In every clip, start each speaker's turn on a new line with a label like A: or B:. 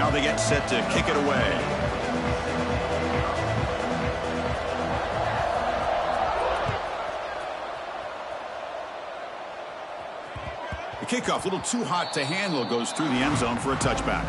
A: Now they get set to kick it away. The kickoff, a little too hot to handle, goes through the end zone for a touchback.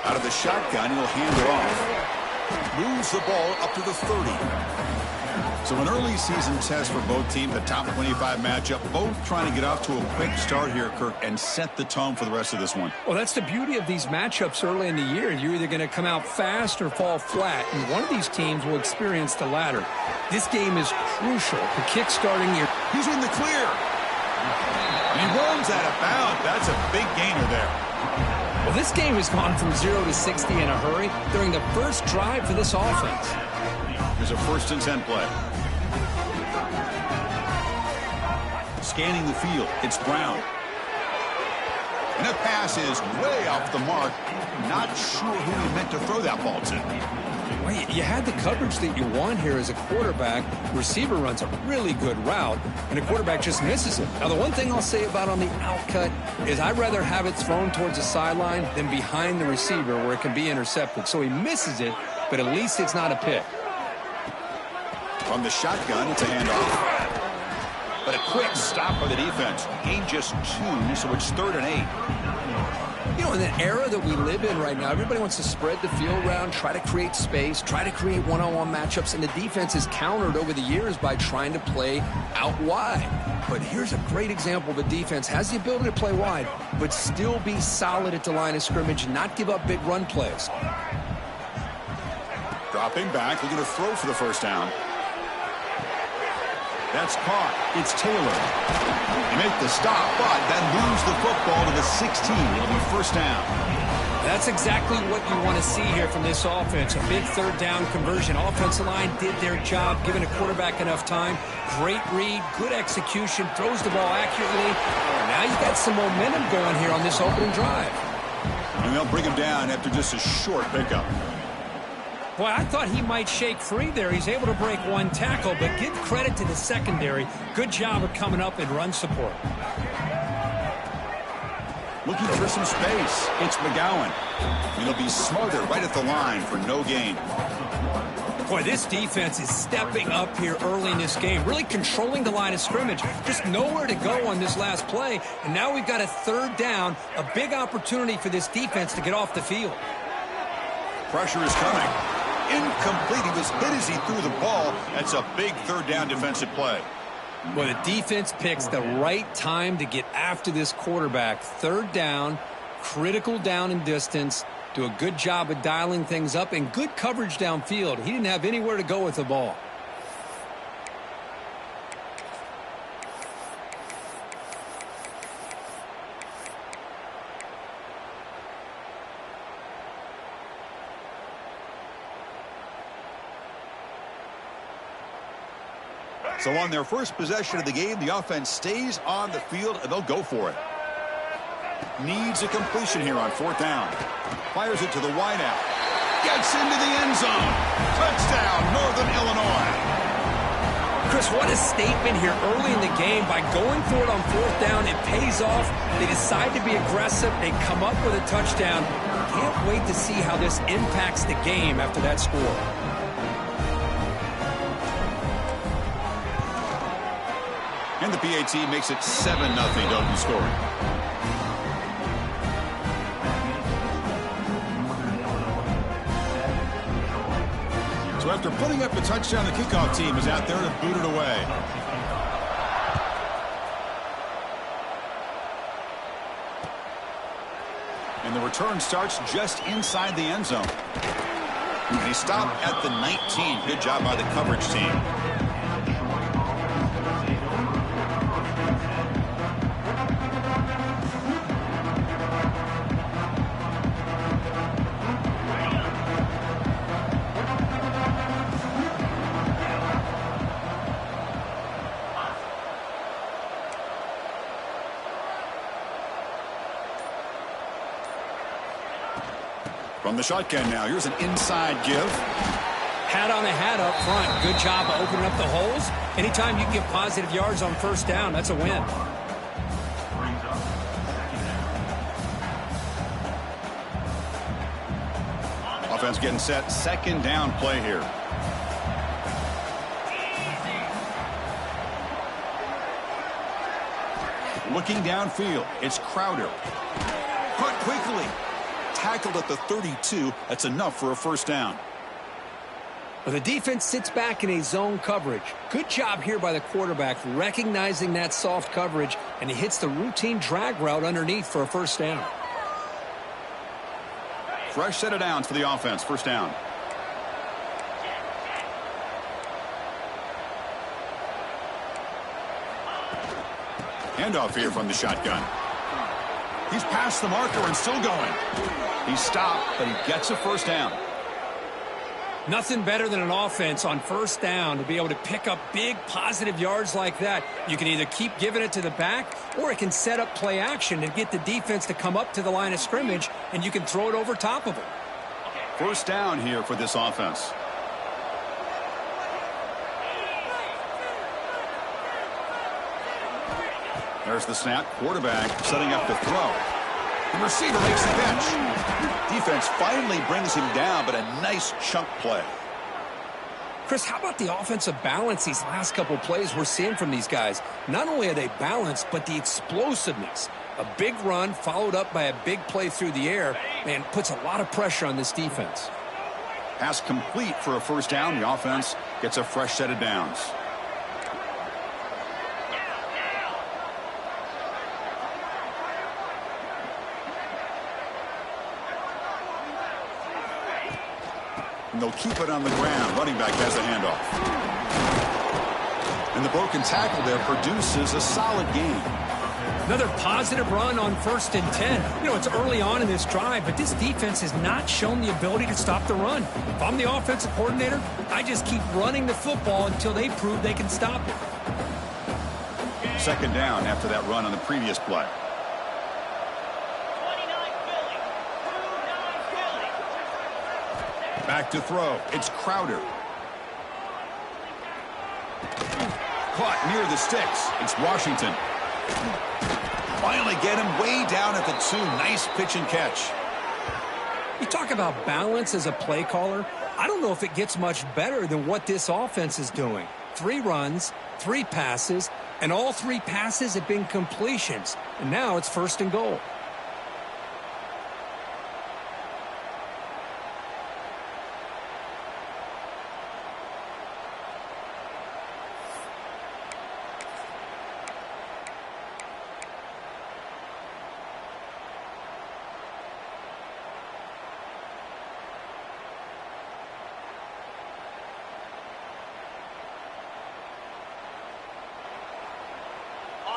A: Out of the shotgun, he'll hand it off. Moves the ball up to the 30. So an early season test for both teams, a top 25 matchup, both trying to get off to a quick start here, Kirk, and set the tone for the rest of this one.
B: Well, that's the beauty of these matchups early in the year. You're either going to come out fast or fall flat, and one of these teams will experience the latter. This game is crucial to kick-starting your...
A: He's in the clear. And he runs out of bounds. That's a big gainer there.
B: Well, this game has gone from 0 to 60 in a hurry during the first drive for this offense.
A: There's a 1st and 10 play. Scanning the field, it's Brown. And the pass is way off the mark. Not sure who he meant to throw that ball to.
B: Well, you had the coverage that you want here as a quarterback. Receiver runs a really good route, and the quarterback just misses it. Now, the one thing I'll say about on the outcut is I'd rather have it thrown towards the sideline than behind the receiver where it can be intercepted. So he misses it, but at least it's not a pick.
A: From the shotgun, it's a handoff. But a quick stop by the defense. Gain just 2, so it's 3rd and 8.
B: You know, in the era that we live in right now, everybody wants to spread the field around, try to create space, try to create one-on-one matchups, and the defense is countered over the years by trying to play out wide. But here's a great example of a defense has the ability to play wide, but still be solid at the line of scrimmage, not give up big run plays.
A: Dropping back, looking to throw for the 1st down. That's caught. It's Taylor. They make the stop, but then lose the football to the 16. It'll be 1st down.
B: That's exactly what you want to see here from this offense. A big 3rd down conversion. Offensive line did their job, giving a quarterback enough time. Great read, good execution, throws the ball accurately. Now you got some momentum going here on this opening drive.
A: And they'll bring him down after just a short pickup.
B: Boy, I thought he might shake free there. He's able to break 1 tackle, but give credit to the secondary. Good job of coming up in run support.
A: Looking for some space. It's McGowan. He'll be smothered right at the line for no gain.
B: Boy, this defense is stepping up here early in this game, really controlling the line of scrimmage. Just nowhere to go on this last play, and now we've got a 3rd down, a big opportunity for this defense to get off the field.
A: Pressure is coming. Incomplete. He was hit as he threw the ball. That's a big 3rd down defensive play.
B: Well, the defense picks the right time to get after this quarterback. 3rd down, critical down and distance. Do a good job of dialing things up and good coverage downfield. He didn't have anywhere to go with the ball.
A: So on their first possession of the game, the offense stays on the field, and they'll go for it. Needs a completion here on 4th down. Fires it to the wideout. Gets into the end zone. Touchdown, Northern Illinois.
B: Chris, what a statement here early in the game. By going for it on 4th down, it pays off. They decide to be aggressive. They come up with a touchdown. Can't wait to see how this impacts the game after that score.
A: And the PAT makes it 7-0 Dothan scoring. So after putting up a touchdown, the kickoff team is out there to boot it away. And the return starts just inside the end zone. And he stopped at the 19. Good job by the coverage team. From the shotgun now, here's an inside give.
B: Hat on a hat up front. Good job of opening up the holes. Anytime you can get positive yards on first down, that's a win.
A: Offense getting set. Second down play here. Looking downfield, it's Crowder. Caught quickly. Tackled at the 32. That's enough for a first down.
B: Well, the defense sits back in a zone coverage. Good job here by the quarterback recognizing that soft coverage, and he hits the routine drag route underneath for a first down.
A: Fresh set of downs for the offense. First down. Handoff here from the shotgun. He's past the marker and still going. He's stopped, but he gets a first down.
B: Nothing better than an offense on first down to be able to pick up big positive yards like that. You can either keep giving it to the back, or it can set up play action and get the defense to come up to the line of scrimmage, and you can throw it over top of them.
A: First down here for this offense. There's the snap. Quarterback setting up to throw. The receiver makes the catch. Defense finally brings him down, but a nice chunk play.
B: Chris, how about the offensive balance these last couple plays we're seeing from these guys? Not only are they balanced, but the explosiveness. A big run followed up by a big play through the air, man, puts a lot of pressure on this defense.
A: Pass complete for a first down. The offense gets a fresh set of downs. And they'll keep it on the ground. Running back has a handoff. And the broken tackle there produces a solid gain.
B: Another positive run on 1st and 10. You know, it's early on in this drive, but this defense has not shown the ability to stop the run. If I'm the offensive coordinator, I just keep running the football until they prove they can stop it.
A: Second down after that run on the previous play. Back to throw. It's Crowder. Caught near the sticks. It's Washington. Finally get him way down at the 2. Nice pitch and catch.
B: You talk about balance as a play caller. I don't know if it gets much better than what this offense is doing. 3 runs, 3 passes, and all 3 passes have been completions. And now it's 1st and goal.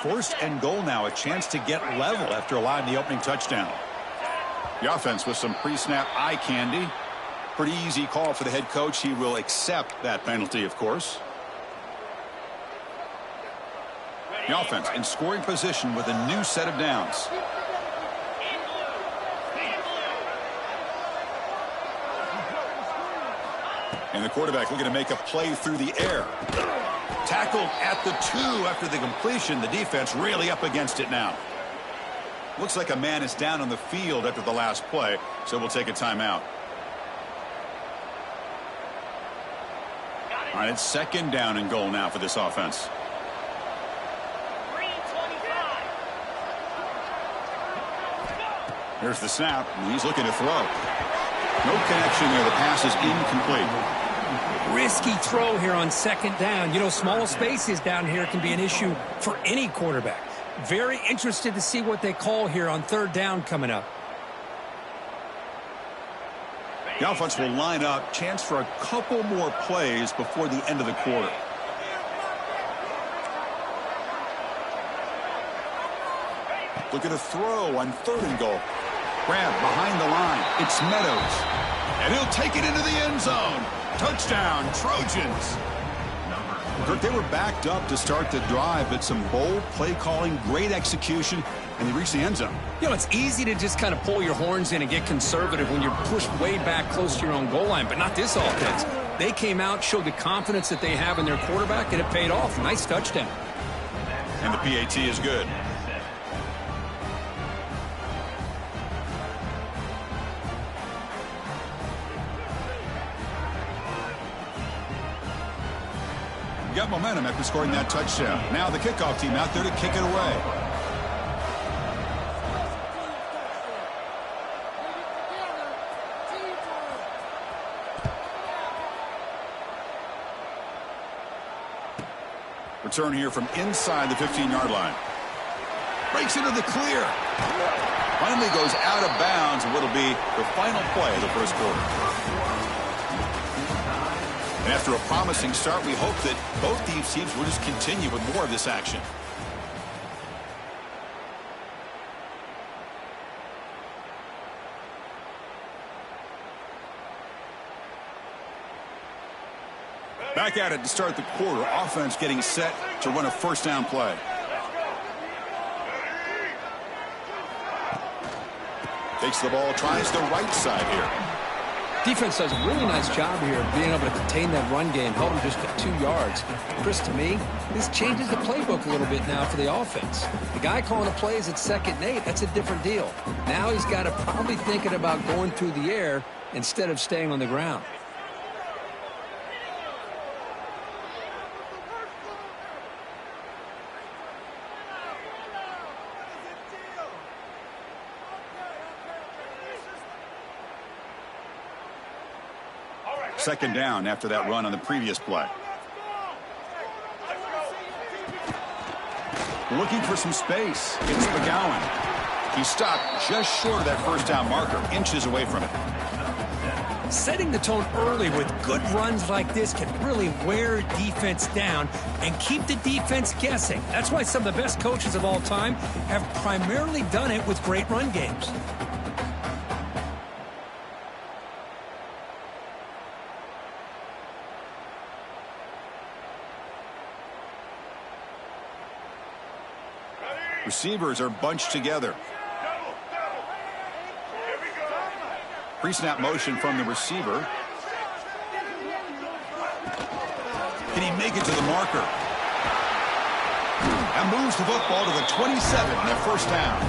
A: First and goal now, a chance to get level after allowing the opening touchdown. The offense with some pre-snap eye candy. Pretty easy call for the head coach. He will accept that penalty, of course. The offense in scoring position with a new set of downs. And the quarterback looking to make a play through the air. Tackled at the 2 after the completion. The defense really up against it now. Looks like a man is down on the field after the last play, so we'll take a timeout. All right, it's second down and goal now for this offense. Here's the snap, and he's looking to throw. No connection there. The pass is incomplete.
B: Risky throw here on 2nd down. You know, small spaces down here can be an issue for any quarterback. Very interested to see what they call here on 3rd down coming up.
A: The offense will line up. Chance for a couple more plays before the end of the quarter. Look at a throw on 3rd and goal. Grab behind the line. It's Meadows. And he'll take it into the end zone. Touchdown, Trojans. Kirk, they were backed up to start the drive, but some bold play calling, great execution, and they reach the end zone.
B: You know, it's easy to just kind of pull your horns in and get conservative when you're pushed way back close to your own goal line, but not this offense. They came out, showed the confidence that they have in their quarterback, and it paid off. Nice touchdown.
A: And the PAT is good. Got momentum after scoring that touchdown. Now the kickoff team out there to kick it away. Return here from inside the 15-yard line. Breaks into the clear. Finally goes out of bounds, and what'll be the final play of the first quarter. And after a promising start, we hope that both these teams will just continue with more of this action. Back at it to start the quarter. Offense getting set to run a first down play. Takes the ball, tries the right side here.
B: Defense does a really nice job here of being able to contain that run game, held them just at 2 yards. Chris, to me, this changes the playbook a little bit now for the offense. The guy calling the plays at 2nd and 8, that's a different deal. Now he's got to probably thinking about going through the air instead of staying on the ground.
A: Second down after that run on the previous play. Looking for some space. It's McGowan. He stopped just short of that first down marker, inches away from it.
C: Setting the tone early with good runs like this can really wear defense down and keep the defense guessing. That's why some of the best coaches of all time have primarily done it with great run games.
A: Receivers are bunched together. Pre-snap motion from the receiver. Can he make it to the marker? And moves the football to the 27 and a first down.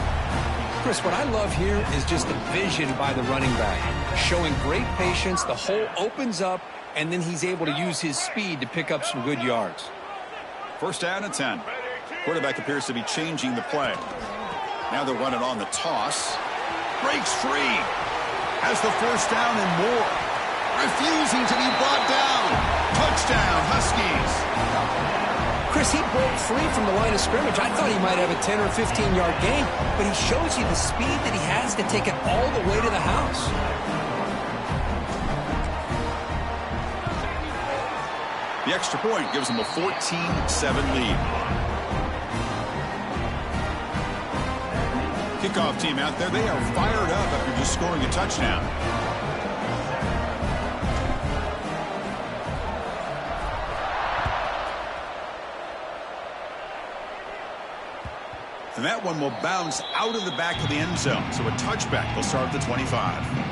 B: Chris, what I love here is just the vision by the running back. Showing great patience, the hole opens up, and then he's able to use his speed to pick up some good yards.
A: First down and 10. Quarterback appears to be changing the play. Now they're running on the toss. Breaks free. Has the first down and more. Refusing to be brought down. Touchdown, Huskies.
B: Chris, he broke free from the line of scrimmage. I thought he might have a 10 or 15-yard gain, but he shows you the speed that he has to take it all the way to the house.
A: The extra point gives them a 14-7 lead. Kickoff team out there, they are fired up after just scoring a touchdown. And that one will bounce out of the back of the end zone. So a touchback will start at the 25.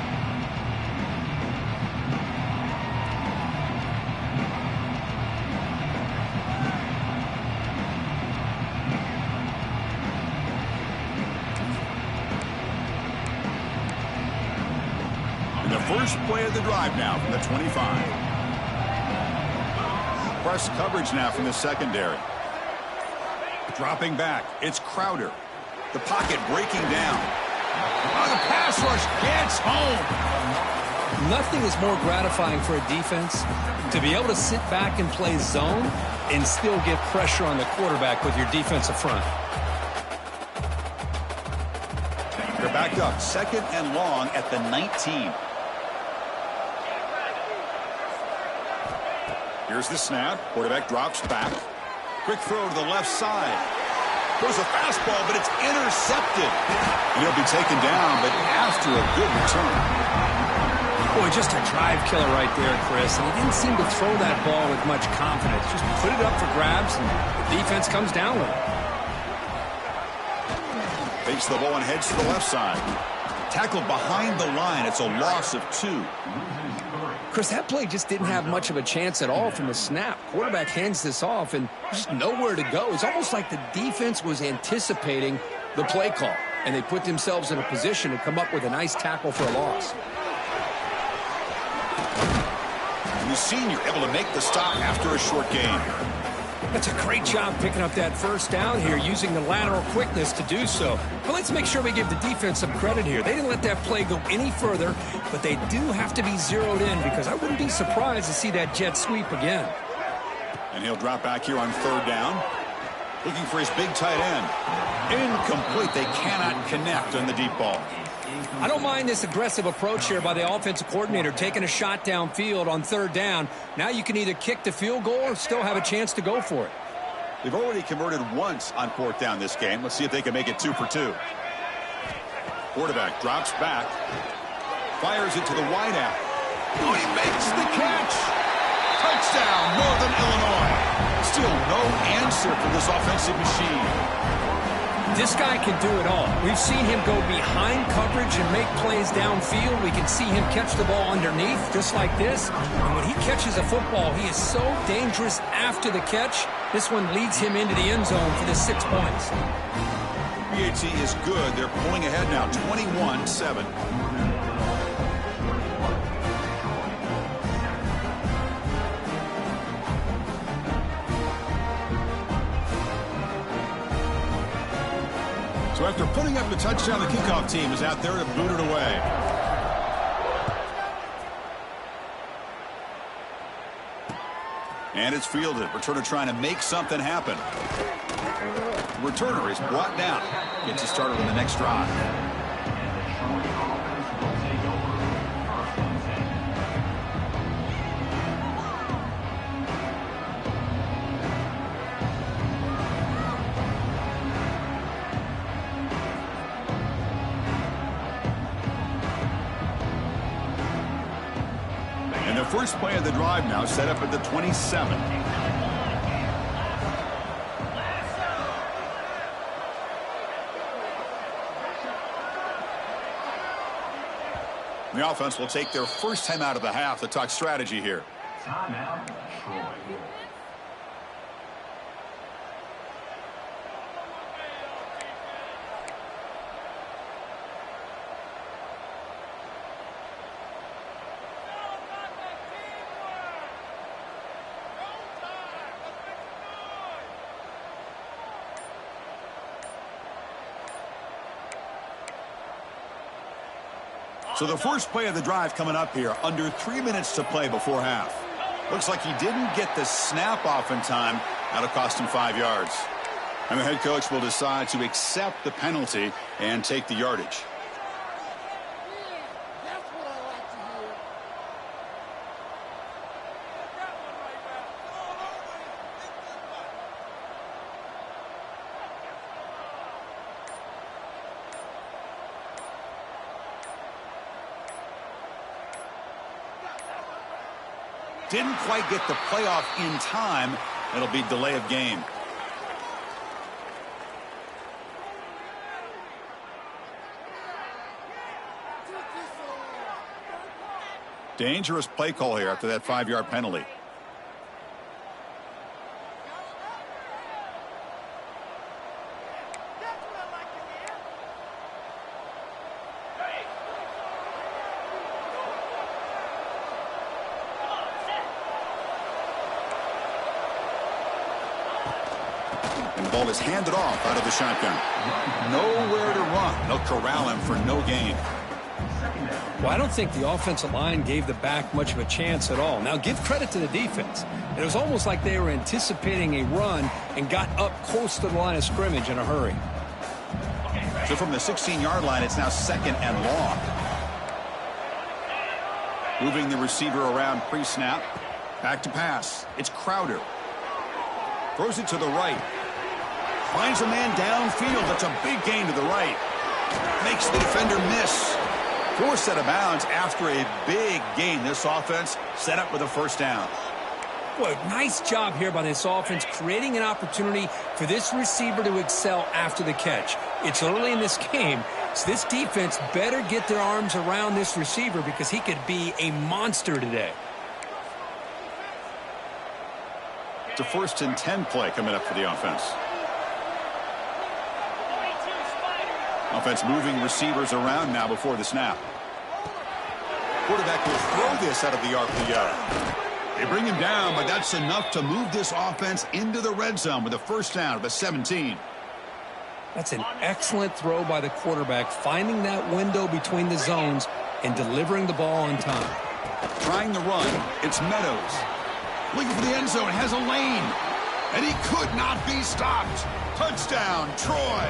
A: First play of the drive now from the 25. Press coverage now from the secondary. Dropping back, it's Crowder. The pocket breaking down. Oh, the pass rush gets home.
B: Nothing is more gratifying for a defense to be able to sit back and play zone and still get pressure on the quarterback with your defensive front.
A: They're backed up, 2nd and long at the 19. Here's the snap. Quarterback drops back. Quick throw to the left side. Throws a fastball, but it's intercepted. And he'll be taken down, but after a good return.
B: Boy, just a drive killer right there, Chris. And he didn't seem to throw that ball with much confidence. Just put it up for grabs, and the defense comes down with it.
A: Fake takes the ball and heads to the left side. Tackled behind the line. It's a loss of 2.
B: Chris, that play just didn't have much of a chance at all from the snap. Quarterback hands this off, and there's just nowhere to go. It's almost like the defense was anticipating the play call, and they put themselves in a position to come up with a nice tackle for a loss.
A: The senior able to make the stop after a short gain.
C: That's a great job picking up that first down here, using the lateral quickness to do so. But let's make sure we give the defense some credit here. They didn't let that play go any further, but they do have to be zeroed in, because I wouldn't be surprised to see that jet sweep again.
A: And he'll drop back here on 3rd down. Looking for his big tight end. Incomplete. They cannot connect on the deep ball.
C: I don't mind this aggressive approach here by the offensive coordinator, taking a shot downfield on 3rd down. Now you can either kick the field goal or still have a chance to go for it.
A: They've already converted once on 4th down this game. Let's see if they can make it 2 for 2. Quarterback drops back. Fires it to the wideout. Oh, he makes the catch. Touchdown, Northern Illinois. Still no answer for this offensive machine.
C: This guy can do it all. We've seen him go behind coverage and make plays downfield. We can see him catch the ball underneath, just like this. And when he catches a football, he is so dangerous after the catch. This one leads him into the end zone for the 6 points.
A: PAT is good. They're pulling ahead now, 21-7. So after putting up the touchdown, the kickoff team is out there to boot it away. And it's fielded. Returner trying to make something happen. Returner is brought down. Gets us started on the next drive. And the first play of the drive now set up at the 27. The offense will take their first time out of the half to talk strategy here.
D: Timeout, Troy.
A: So the first play of the drive coming up here, under 3 minutes to play before half. Looks like he didn't get the snap off in time. That'll cost him 5 yards. And the head coach will decide to accept the penalty and take the yardage. Didn't quite get the playoff in time. It'll be delay of game. Dangerous play call here after that 5-yard penalty. And the ball is handed off out of the shotgun. Nowhere to run. They'll corral him for no gain.
C: Well, I don't think the offensive line gave the back much of a chance at all. Now, give credit to the defense. It was almost like they were anticipating a run and got up close to the line of scrimmage in a hurry.
A: So from the 16-yard line, it's now 2nd and long. Moving the receiver around pre-snap. Back to pass. It's Crowder. Throws it to the right. Finds a man downfield. That's a big gain to the right. Makes the defender miss. Forced out of bounds after a big gain. This offense set up with a first down.
C: Boy, nice job here by this offense, creating an opportunity for this receiver to excel after the catch. It's early in this game, so this defense better get their arms around this receiver because he could be a monster today.
A: It's a 1st and 10 play coming up for the offense. Offense moving receivers around now before the snap. Quarterback will throw this out of the RPO. They bring him down, but that's enough to move this offense into the red zone with a first down of the 17.
C: That's an excellent throw by the quarterback, finding that window between the zones and delivering the ball on time.
A: Trying the run, it's Meadows. Looking for the end zone, has a lane. And he could not be stopped. Touchdown, Troy.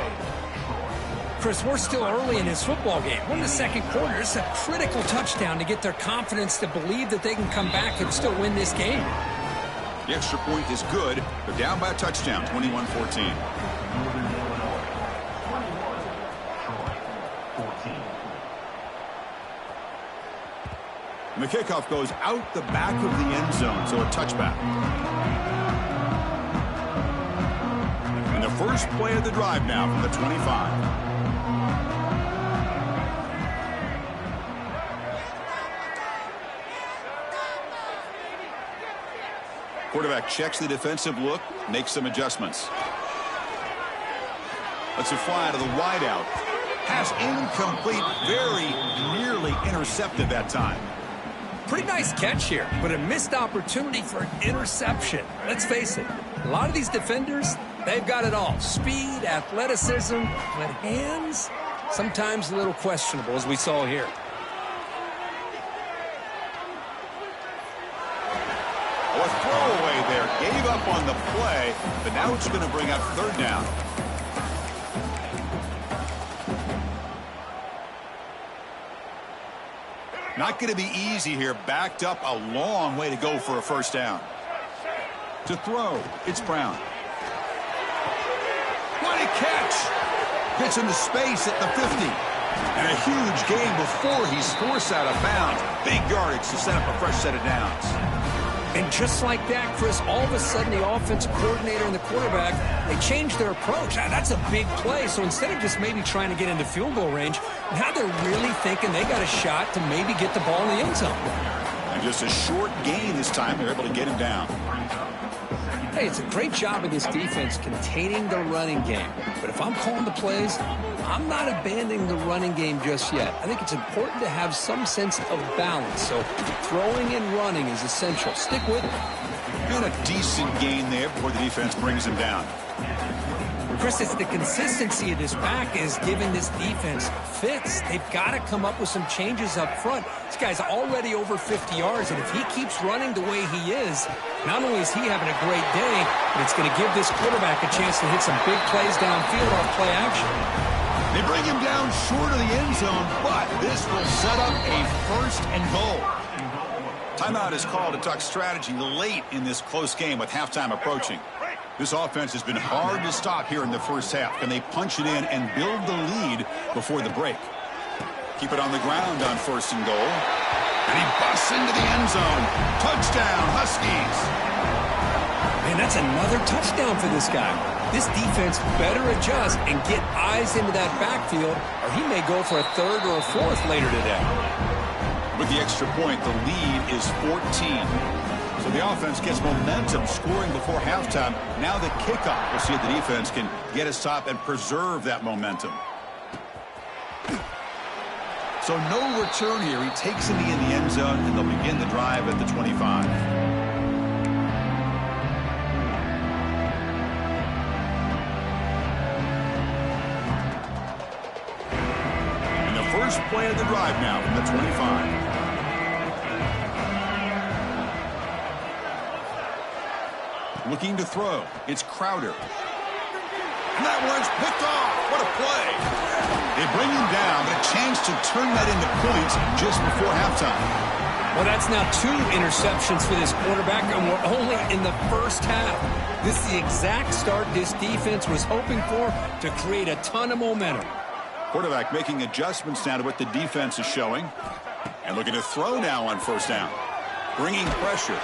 C: Chris, we're still early in this football game. We're in the second quarter. It's a critical touchdown to get their confidence to believe that they can come back and still win this game.
A: The extra point is good. They're down by a touchdown, 21-14. And the kickoff goes out the back of the end zone, so a touchback. And the first play of the drive now from the 25. Quarterback checks the defensive look, makes some adjustments. Lets it fly out of the wideout. Pass incomplete, very nearly intercepted that time.
C: Pretty nice catch here, but a missed opportunity for an interception. Let's face it, a lot of these defenders, they've got it all. Speed, athleticism, but hands, sometimes a little questionable, as we saw here.
A: A throwaway there. Gave up on the play, but now it's going to bring up third down. Not going to be easy here. Backed up a long way to go for a first down. To throw, it's Brown. What a catch! Gets into space at the 50. And a huge gain before he's forced out of bounds. Big yardage to set up a fresh set of downs.
C: And just like that, Chris, all of a sudden the offensive coordinator and the quarterback, they changed their approach. That's a big play. So instead of just maybe trying to get into field goal range, now they're really thinking they got a shot to maybe get the ball in the end zone.
A: And just a short gain this time, they're able to get him down.
C: Hey, it's a great job of this defense containing the running game. But if I'm calling the plays, I'm not abandoning the running game just yet. I think it's important to have some sense of balance. So throwing and running is essential. Stick with it.
A: And a decent gain there before the defense brings him down.
C: Chris, it's the consistency of this back is giving this defense fits. They've got to come up with some changes up front. This guy's already over 50 yards, and if he keeps running the way he is, not only is he having a great day, but it's going to give this quarterback a chance to hit some big plays downfield off play action.
A: They bring him down short of the end zone, but this will set up a first and goal. Timeout is called to talk strategy late in this close game with halftime approaching. This offense has been hard to stop here in the first half. Can they punch it in and build the lead before the break? Keep it on the ground on first and goal. And he busts into the end zone. Touchdown, Huskies.
C: Man, that's another touchdown for this guy. This defense better adjust and get eyes into that backfield, or he may go for a third or a fourth later today.
A: With the extra point, the lead is 14. So the offense gets momentum scoring before halftime. Now the kickoff. We'll see if the defense can get a stop and preserve that momentum. So no return here. He takes it in the end zone, and they'll begin the drive at the 25. And the first play of the drive now from the 25. Looking to throw. It's Crowder. And that one's picked off. What a play. They bring him down, but a chance to turn that into points just before halftime.
C: Well, that's now 2 interceptions for this quarterback, and we're only in the first half. This is the exact start this defense was hoping for to create a ton of momentum.
A: Quarterback making adjustments now to what the defense is showing. And looking to throw now on first down. Bringing pressure.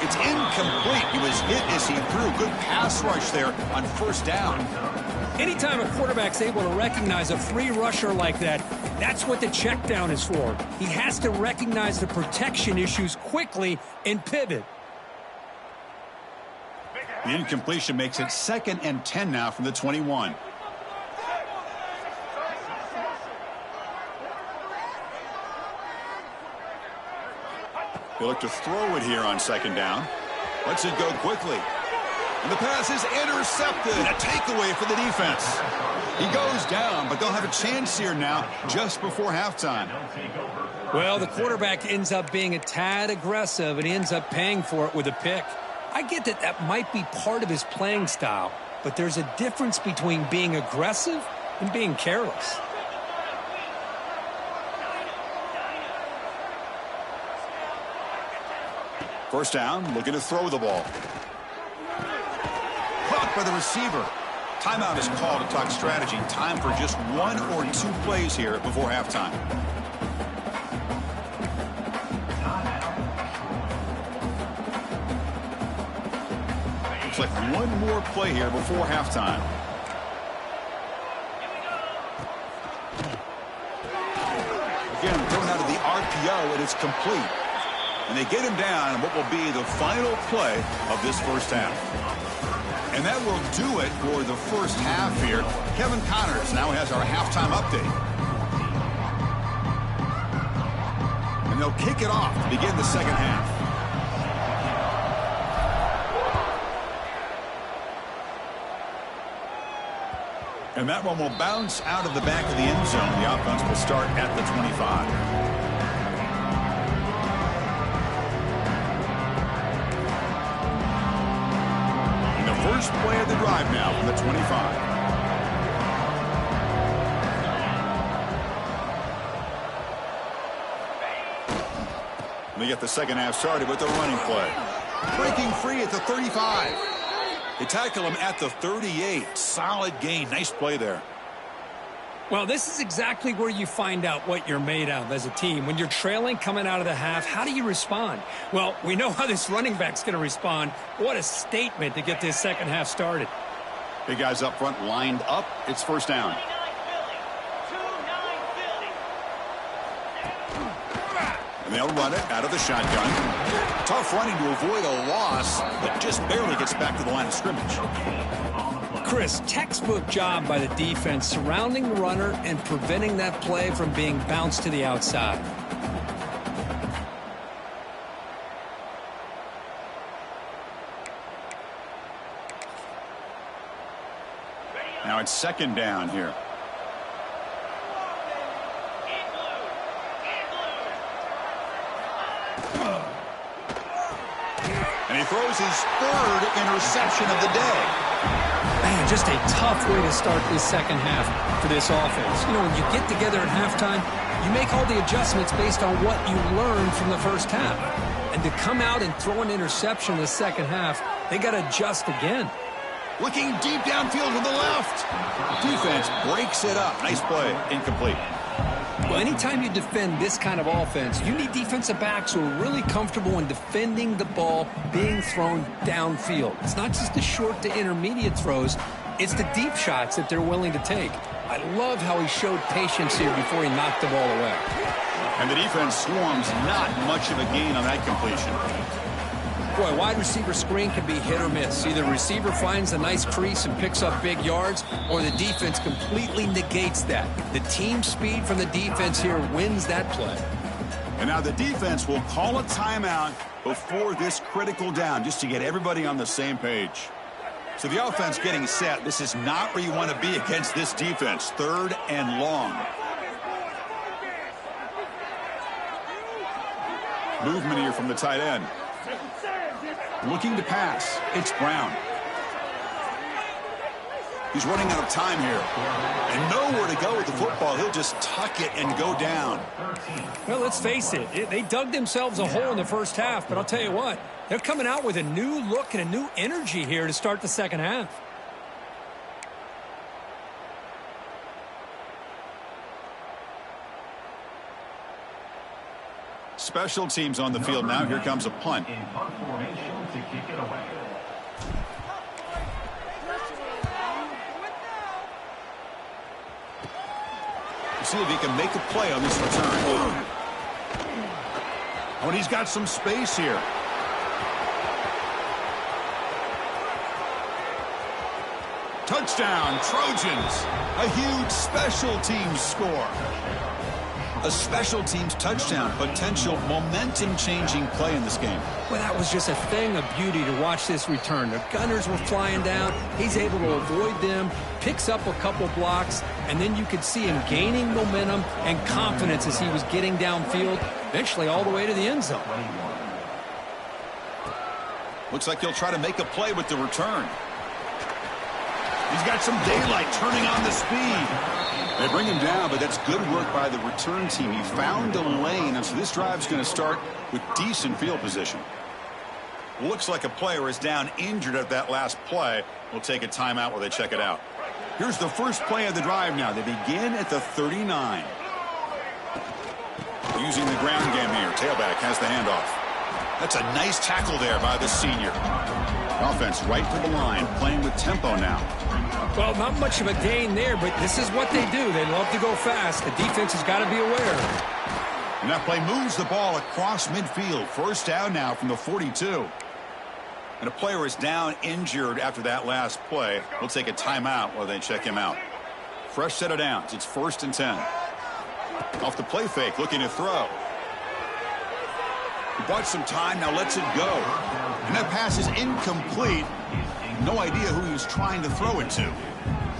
A: It's incomplete. He was hit as he threw. Good pass rush there on first down.
C: Anytime a quarterback's able to recognize a free rusher like that, that's what the check down is for. He has to recognize the protection issues quickly and pivot.
A: The incompletion makes it 2nd and 10 now from the 21. They look to throw it here on 2nd down. Lets it go quickly. And the pass is intercepted. A takeaway for the defense. He goes down, but they'll have a chance here now just before halftime.
C: Well, the quarterback ends up being a tad aggressive, and he ends up paying for it with a pick. I get that that might be part of his playing style, but there's a difference between being aggressive and being careless.
A: First down, looking to throw the ball. Caught by the receiver. Timeout is called to talk strategy. Time for just 1 or 2 plays here before halftime. Looks like one more play here before halftime. Again, thrown out of the RPO, and it's complete. And they get him down on what will be the final play of this first half. And that will do it for the first half here. Kevin Connors now has our halftime update. And they'll kick it off to begin the second half. And that one will bounce out of the back of the end zone. The offense will start at the 25. First play of the drive now from the 25. They get the second half started with the running play. Breaking free at the 35. They tackle him at the 38. Solid gain. Nice play there.
C: Well, this is exactly where you find out what you're made of as a team. When you're trailing coming out of the half, how do you respond? Well, we know how this running back's going to respond. What a statement to get this second half started.
A: Big guys up front lined up. It's first down. And they'll run it out of the shotgun. Tough running to avoid a loss, but just barely gets back to the line of scrimmage.
C: Chris, textbook job by the defense surrounding the runner and preventing that play from being bounced to the outside.
A: Now it's second down here. And he throws his 3rd interception of the day.
C: Man, just a tough way to start this second half for this offense. You know, when you get together at halftime, you make all the adjustments based on what you learned from the first half. And to come out and throw an interception in the second half, they got to adjust again.
A: Looking deep downfield to the left. Defense breaks it up. Nice play. Incomplete.
C: Well, anytime you defend this kind of offense, you need defensive backs who are really comfortable in defending the ball being thrown downfield. It's not just the short to intermediate throws, it's the deep shots that they're willing to take. I love how he showed patience here before he knocked the ball away.
A: And the defense swarms not much of a gain on that completion.
C: Boy, wide receiver screen can be hit or miss. Either the receiver finds a nice crease and picks up big yards, or the defense completely negates that. The team speed from the defense here wins that play.
A: And now the defense will call a timeout before this critical down, just to get everybody on the same page. So the offense getting set. This is not where you want to be against this defense. 3rd and long. Movement here from the tight end. Looking to pass. It's Brown. He's running out of time here. And nowhere to go with the football. He'll just tuck it and go down.
C: Well, let's face it. They dug themselves a hole in the first half. But I'll tell you what. They're coming out with a new look and a new energy here to start the second half.
A: Special teams on the field now. Here comes a punt.
D: In punt formation to kick it away.
A: See if he can make a play on this return. Oh, and he's got some space here. Touchdown, Trojans. A huge special teams score. A special teams touchdown. Potential momentum-changing play in this game.
C: Well, that was just a thing of beauty to watch this return. The gunners were flying down. He's able to avoid them, picks up a couple blocks, and then you could see him gaining momentum and confidence as he was getting downfield, eventually all the way to the end zone.
A: Looks like he'll try to make a play with the return. He's got some daylight, turning on the speed. They bring him down, but that's good work by the return team. He found a lane, and so this drive's going to start with decent field position. Looks like a player is down injured at that last play. We'll take a timeout while they check it out. Here's the first play of the drive now. They begin at the 39. Using the ground game here. Tailback has the handoff. That's a nice tackle there by the senior. Offense right to the line, playing with tempo now.
C: Well, not much of a gain there, but this is what they do. They love to go fast. The defense has got to be aware.
A: And that play moves the ball across midfield. First down now from the 42. And a player is down injured after that last play. We'll take a timeout while they check him out. Fresh set of downs. It's 1st and 10. Off the play fake, looking to throw. He bought some time, now lets it go. And that pass is incomplete. No idea who he was trying to throw it to.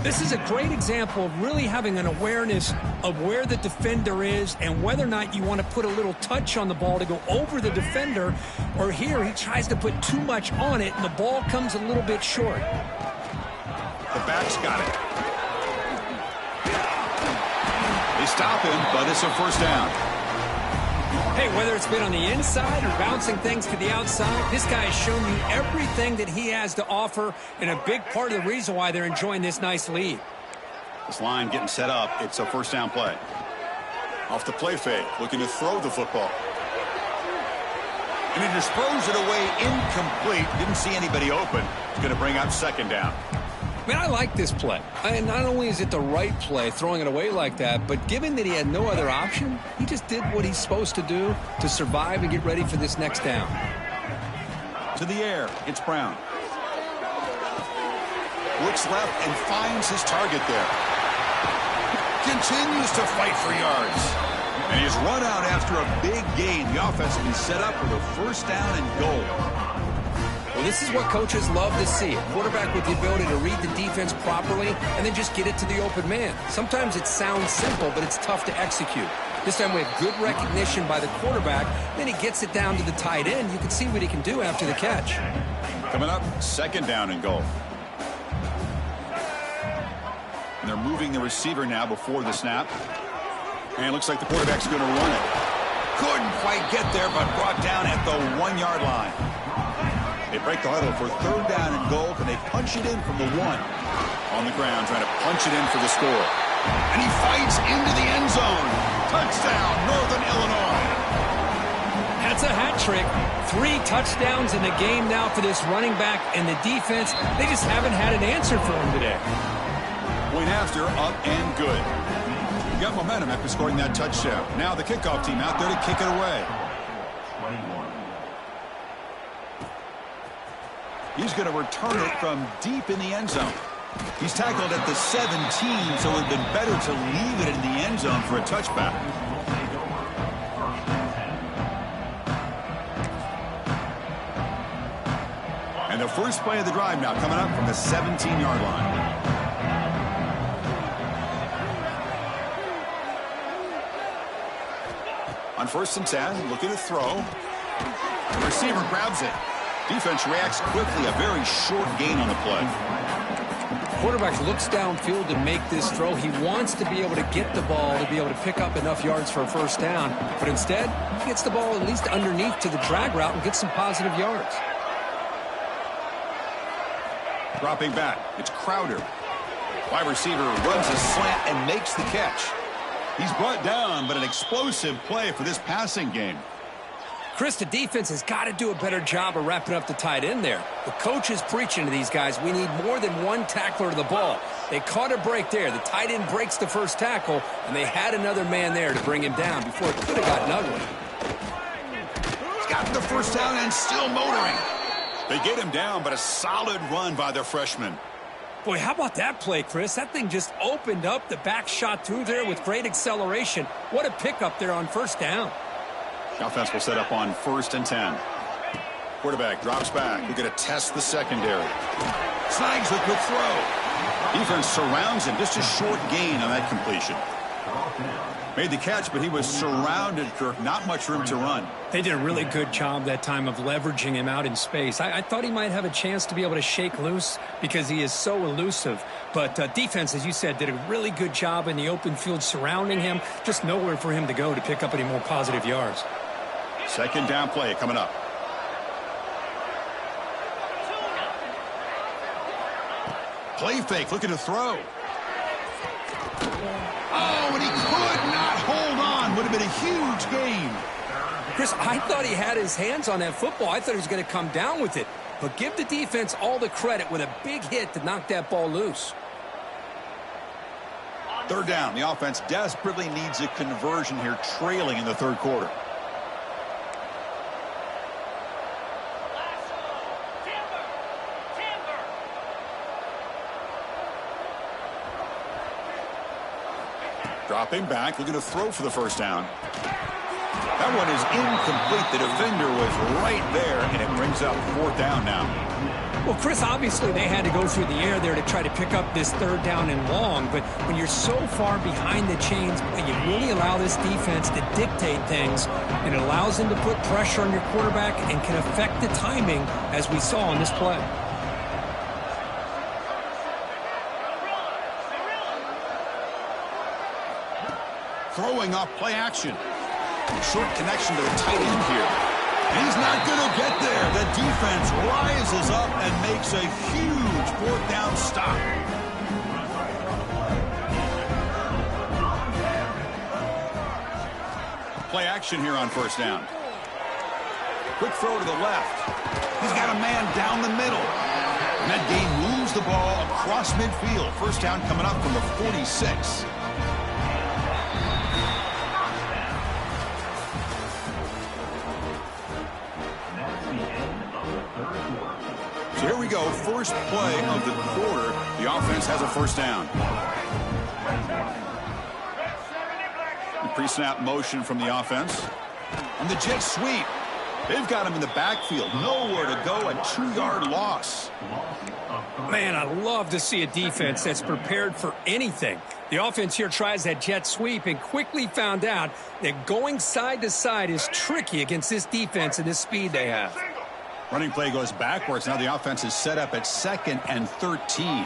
C: This is a great example of really having an awareness of where the defender is and whether or not you want to put a little touch on the ball to go over the defender, or here he tries to put too much on it and the ball comes a little bit short.
A: The back's got it. They stop him, but it's a first down.
C: Hey, whether it's been on the inside or bouncing things to the outside, this guy has shown you everything that he has to offer, and a big part of the reason why they're enjoying this nice lead.
A: This line getting set up. It's a first down play. Off the play fake, looking to throw the football. And he just throws it away incomplete. Didn't see anybody open. It's going to bring up second down.
C: Man, I like this play. And not only is it the right play, throwing it away like that, but given that he had no other option, he just did what he's supposed to do to survive and get ready for this next down.
A: To the air, it's Brown. Looks left and finds his target there. Continues to fight for yards. And he's run out after a big gain. The offense will be set up with a first down and goal.
B: Well, this is what coaches love to see. A quarterback with the ability to read the defense properly and then just get it to the open man. Sometimes it sounds simple, but it's tough to execute. This time we have good recognition by the quarterback. Then he gets it down to the tight end. You can see what he can do after the catch.
A: Coming up, second down and goal. And they're moving the receiver now before the snap. And it looks like the quarterback's going to run it. Couldn't quite get there, but brought down at the 1-yard line. They break the huddle for third down and goal. Can they punch it in from the 1? On the ground, trying to punch it in for the score. And he fights into the end zone. Touchdown, Northern Illinois.
C: That's a hat trick. 3 touchdowns in the game now for this running back, and the defense, they just haven't had an answer for him today.
A: Point after, up and good. Got momentum after scoring that touchdown. Now the kickoff team out there to kick it away.
D: 21.
A: He's going to return it from deep in the end zone. He's tackled at the 17, so it would have been better to leave it in the end zone for a touchback. And the first play of the drive now coming up from the 17-yard line. On 1st and 10, looking to throw. The receiver grabs it. Defense reacts quickly. A very short gain on the play.
B: Quarterback looks downfield to make this throw. He wants to be able to get the ball to be able to pick up enough yards for a first down. But instead, he gets the ball at least underneath to the drag route and gets some positive yards.
A: Dropping back, it's Crowder. Wide receiver runs a slant and makes the catch. He's brought down, but an explosive play for this passing game.
B: Chris, the defense has got to do a better job of wrapping up the tight end there. The coach is preaching to these guys, we need more than one tackler to the ball. They caught a break there. The tight end breaks the first tackle, and they had another man there to bring him down before it could have gotten ugly.
A: He's gotten the first down and still motoring. They get him down, but a solid run by the freshman.
C: Boy, how about that play, Chris? That thing just opened up. The back shot through there with great acceleration. What a pickup there on first down.
A: The offense will set up on 1st and 10. Quarterback drops back. We're going to test the secondary. Snags a good throw. Defense surrounds him. Just a short gain on that completion. Made the catch, but he was surrounded, Kirk. Not much room to run.
C: They did a really good job that time of leveraging him out in space. I thought he might have a chance to be able to shake loose because he is so elusive. But defense, as you said, did a really good job in the open field surrounding him. Just nowhere for him to go to pick up any more positive yards.
A: Second down play coming up. Play fake, looking to throw. Oh, and he could not hold on. Would have been a huge gain.
B: Chris, I thought he had his hands on that football. I thought he was going to come down with it. But give the defense all the credit with a big hit to knock that ball loose.
A: Third down. The offense desperately needs a conversion here, trailing in the third quarter. Dropping back, looking to throw for the first down. That one is incomplete. The defender was right there, and it brings up 4th down now.
C: Well, Chris, obviously they had to go through the air there to try to pick up this third down and long, but when you're so far behind the chains, you really allow this defense to dictate things, and it allows them to put pressure on your quarterback and can affect the timing, as we saw in this play.
A: Throwing off play action. Short connection to the tight end here. He's not going to get there. The defense rises up and makes a huge 4th down stop. Play action here on first down. Quick throw to the left. He's got a man down the middle. And that gain moves the ball across midfield. First down coming up from the 46. So here we go, first play of the quarter. The offense has a first down. The pre-snap motion from the offense. And the jet sweep. They've got him in the backfield. Nowhere to go, a 2-yard loss.
C: Man, I love to see a defense that's prepared for anything. The offense here tries that jet sweep and quickly found out that going side to side is tricky against this defense and this speed they have.
A: Running play goes backwards. Now the offense is set up at 2nd and 13.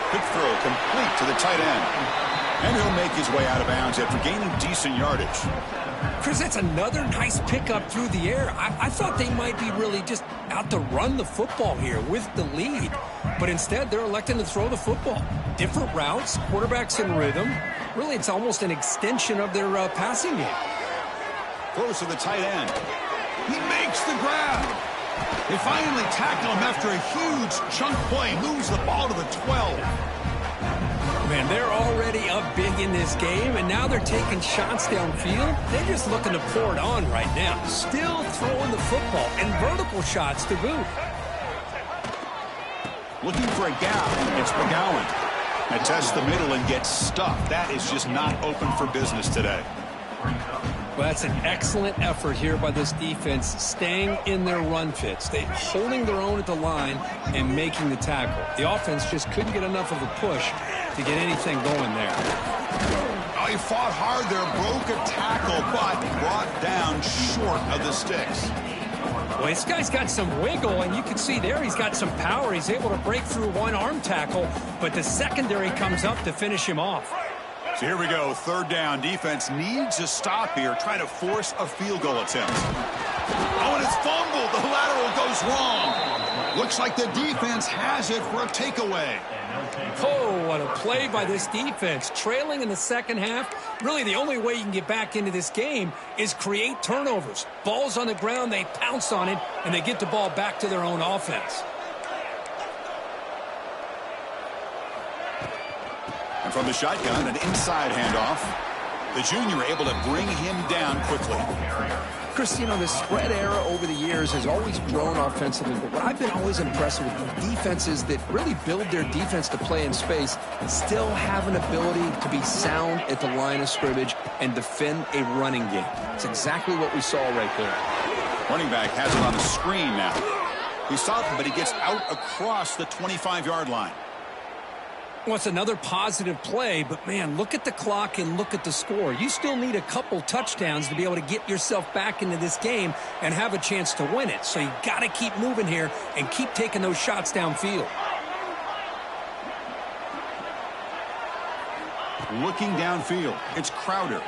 A: Quick throw complete to the tight end. And he'll make his way out of bounds after gaining decent yardage.
C: Chris, that's another nice pickup through the air. I thought they might be really just out to run the football here with the lead. But instead, they're electing to throw the football. Different routes, quarterbacks in rhythm. Really, it's almost an extension of their passing game.
A: Throws to the tight end. He makes the grab. They finally tackle him after a huge chunk play. Moves the ball to the 12.
C: Man, they're already up big in this game, and now they're taking shots downfield. They're just looking to pour it on right now. Still throwing the football, and vertical shots to boot.
A: Looking for a gap. It's McGowan. Now tests the middle and gets stuffed. That is just not open for business today.
B: Well, that's an excellent effort here by this defense, staying in their run fits. They holding their own at the line and making the tackle. The offense just couldn't get enough of a push to get anything going there.
A: Oh, he fought hard there, broke a tackle, but brought down short of the sticks.
C: Well, this guy's got some wiggle, and you can see there he's got some power. He's able to break through one arm tackle, but the secondary comes up to finish him off.
A: So here we go, third down. Defense needs a stop here, trying to force a field goal attempt. Oh, and it's fumbled. The lateral goes wrong. Looks like the defense has it for a takeaway.
C: Oh, what a play by this defense. Trailing in the second half, really the only way you can get back into this game is create turnovers. Ball's on the ground, they pounce on it, and they get the ball back to their own offense.
A: And from the shotgun, an inside handoff. The junior able to bring him down quickly.
B: Chris, you know, the spread era over the years has always grown offensively, but what I've been always impressed with defenses that really build their defense to play in space still have an ability to be sound at the line of scrimmage and defend a running game. It's exactly what we saw right there.
A: Running back has it on the screen now. He's stopped, but he gets out across the 25-yard line.
C: Well, it's another positive play, but man, look at the clock and look at the score. You still need a couple touchdowns to be able to get yourself back into this game and have a chance to win it. So you got to keep moving here and keep taking those shots downfield.
A: Looking downfield, it's Crowder.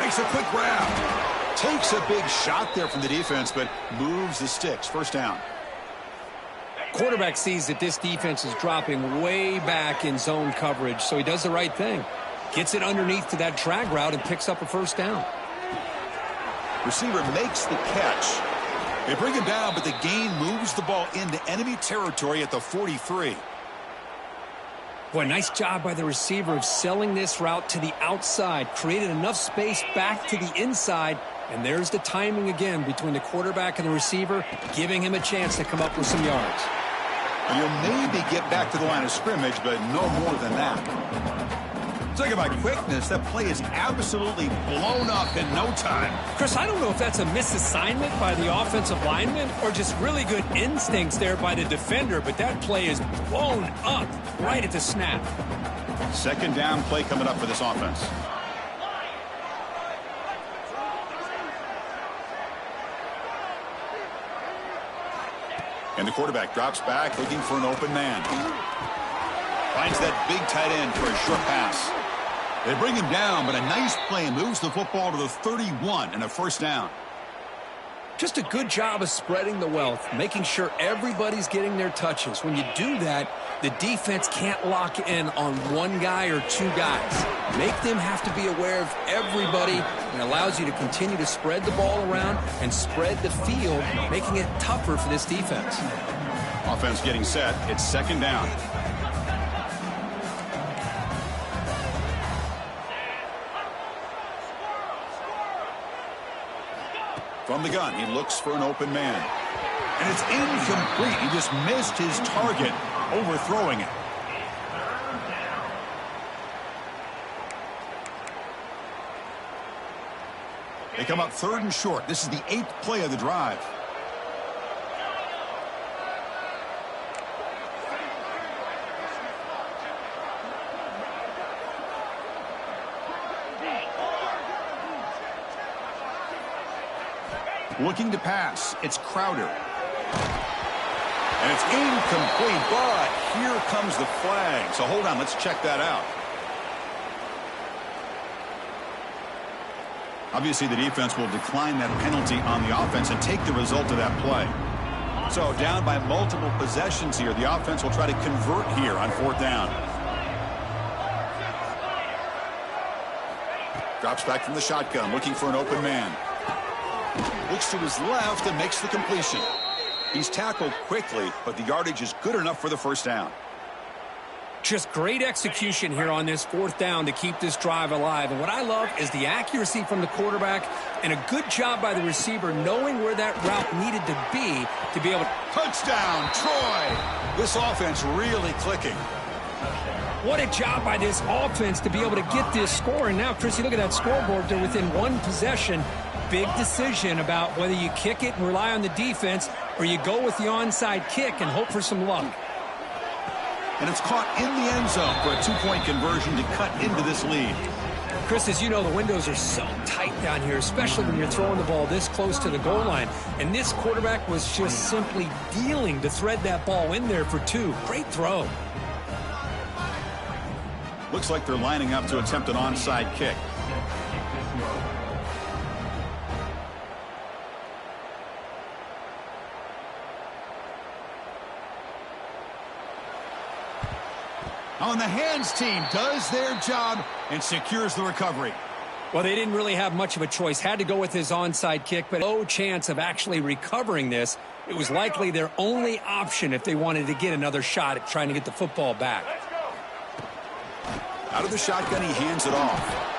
A: Makes a quick grab. Takes a big shot there from the defense, but moves the sticks. First down.
C: Quarterback sees that this defense is dropping way back in zone coverage, so he does the right thing. Gets it underneath to that drag route and picks up a first down.
A: Receiver makes the catch. They bring him down, but the gain moves the ball into enemy territory at the 43.
C: Boy, nice job by the receiver of selling this route to the outside. Created enough space back to the inside. And there's the timing again between the quarterback and the receiver, giving him a chance to come up with some yards.
A: And you'll maybe get back to the line of scrimmage, but no more than that. Talking about quickness, that play is absolutely blown up in no time.
C: Chris, I don't know if that's a misassignment by the offensive lineman or just really good instincts there by the defender, but that play is blown up right at the snap.
A: Second down play coming up for this offense. And the quarterback drops back, looking for an open man. Finds that big tight end for a short pass. They bring him down, but a nice play moves the football to the 31 and a first down.
B: Just a good job of spreading the wealth, making sure everybody's getting their touches. When you do that, the defense can't lock in on one guy or two guys. Make them have to be aware of everybody, and allows you to continue to spread the ball around and spread the field, making it tougher for this defense.
A: Offense getting set. It's second down. From the gun, he looks for an open man. And it's incomplete. He just missed his target, overthrowing it. They come up third and short. This is the 8th play of the drive. Looking to pass. It's Crowder. And it's incomplete, but here comes the flag. So hold on, let's check that out. Obviously, the defense will decline that penalty on the offense and take the result of that play. So down by multiple possessions here, the offense will try to convert here on fourth down. Drops back from the shotgun, looking for an open man. Looks to his left and makes the completion. He's tackled quickly, but the yardage is good enough for the first down.
C: Just great execution here on this fourth down to keep this drive alive. And what I love is the accuracy from the quarterback and a good job by the receiver knowing where that route needed to be able to...
A: Touchdown, Troy! This offense really clicking.
C: What a job by this offense to be able to get this score. And now, Chris, you look at that scoreboard. They're within one possession. Big decision about whether you kick it and rely on the defense or you go with the onside kick and hope for some luck.
A: And it's caught in the end zone for a two-point conversion to cut into this lead.
C: Chris, as you know, the windows are so tight down here, especially when you're throwing the ball this close to the goal line. And this quarterback was just simply dealing to thread that ball in there for two. Great throw.
A: Looks like they're lining up to attempt an onside kick. On the hands team does their job and secures the recovery.
C: Well, they didn't really have much of a choice. Had to go with his onside kick, but no chance of actually recovering this. It was likely their only option if they wanted to get another shot at trying to get the football back.
A: Out of the shotgun, he hands it off.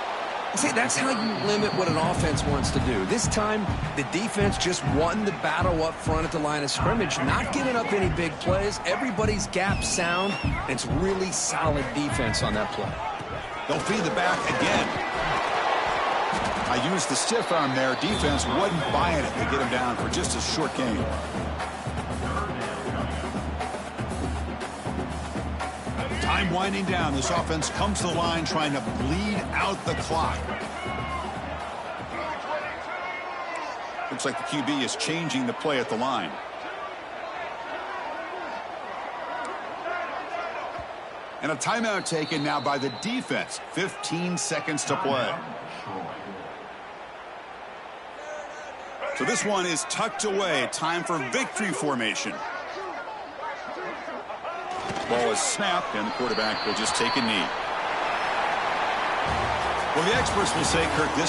B: See, that's how you limit what an offense wants to do. This time, the defense just won the battle up front at the line of scrimmage, not giving up any big plays. Everybody's gap sound, and it's really solid defense on that play.
A: They'll feed the back again. I used the stiff arm there. Defense wasn't buying it to get him down for just a short gain. Time winding down. This offense comes to the line trying to bleed out the clock. Looks like the QB is changing the play at the line. And a timeout taken now by the defense. 15 seconds to play. So this one is tucked away. Time for victory formation. Ball is snapped, and the quarterback will just take a knee. Well, the experts will say, Kirk, this